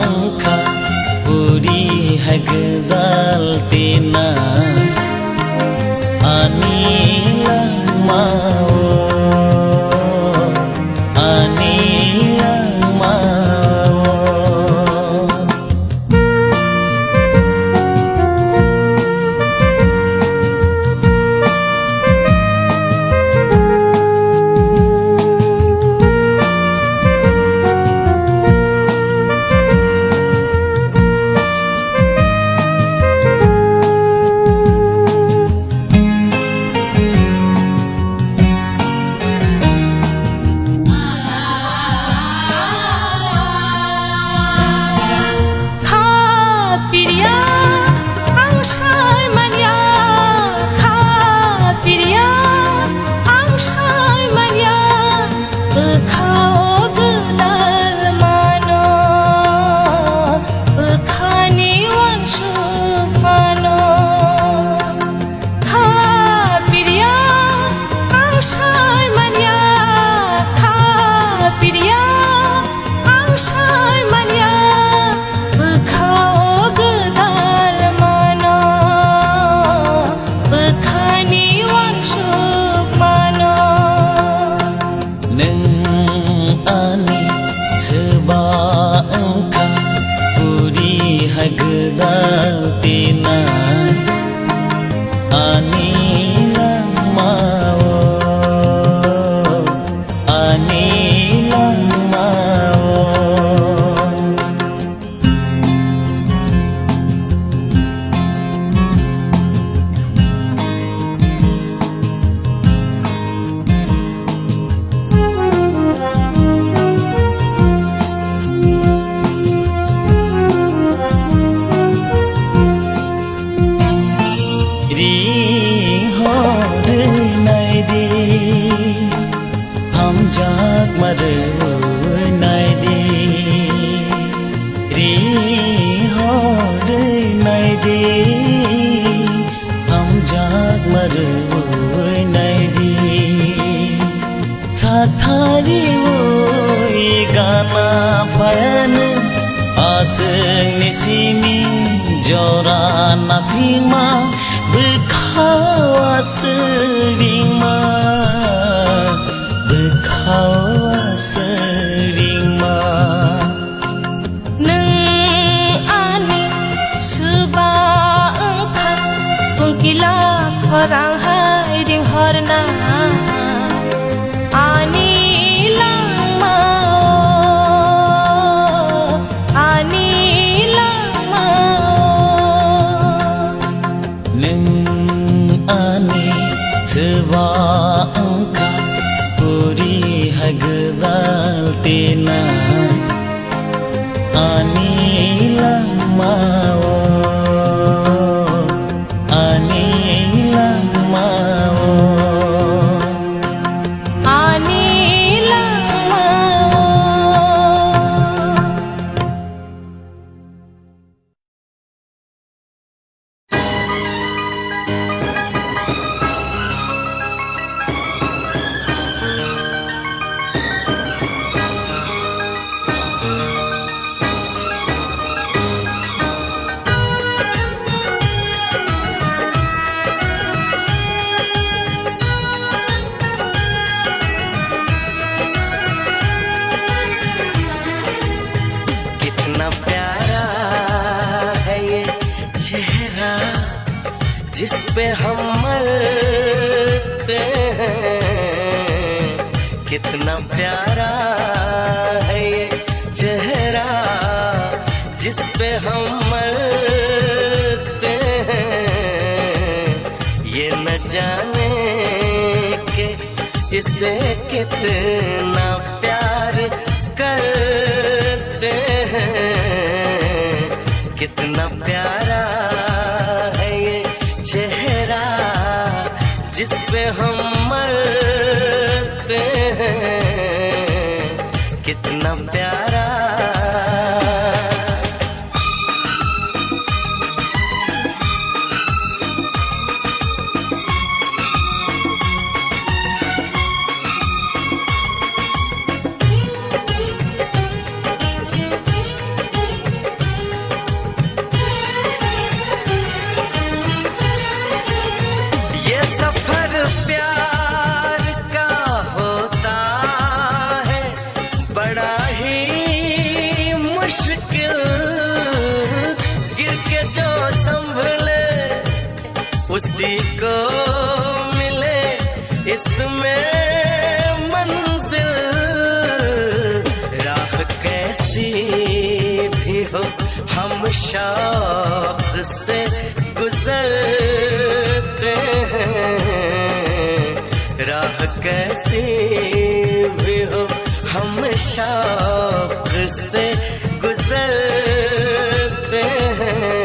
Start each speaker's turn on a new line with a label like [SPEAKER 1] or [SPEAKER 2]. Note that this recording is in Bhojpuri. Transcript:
[SPEAKER 1] engkau Puri hagdal tina Anila mau Anila mau hagdal tina Anila mau Anila mau जाग मर नाय दे रे होर नाय दे हम जाग मर नाय दे साथारी वो गाना फयन आसंग निसिमी जोरा Naseema बखावास Reema Serima
[SPEAKER 2] Neng ani suba engkau Mungkila orang hai ding horna Ani lang mau Ani lang mau
[SPEAKER 1] Neng ani suba engkau Puri hagdal tina Anila mau Anila mau
[SPEAKER 2] Anila mau
[SPEAKER 3] जिस पे हम मरते हैं कितना प्यारा है ये चेहरा जिस पे हम मरते हैं ये न जाने के इसे कितना प्यार करते हैं कितना प्यारा चेहरा जिस पे हम मरते हैं कितना प्यारा उसी को मिले इसमें मंजिल। राह कैसी भी हो हम शौक से गुजरते हैं। राह कैसी भी हो हम शौक से गुजरते हैं।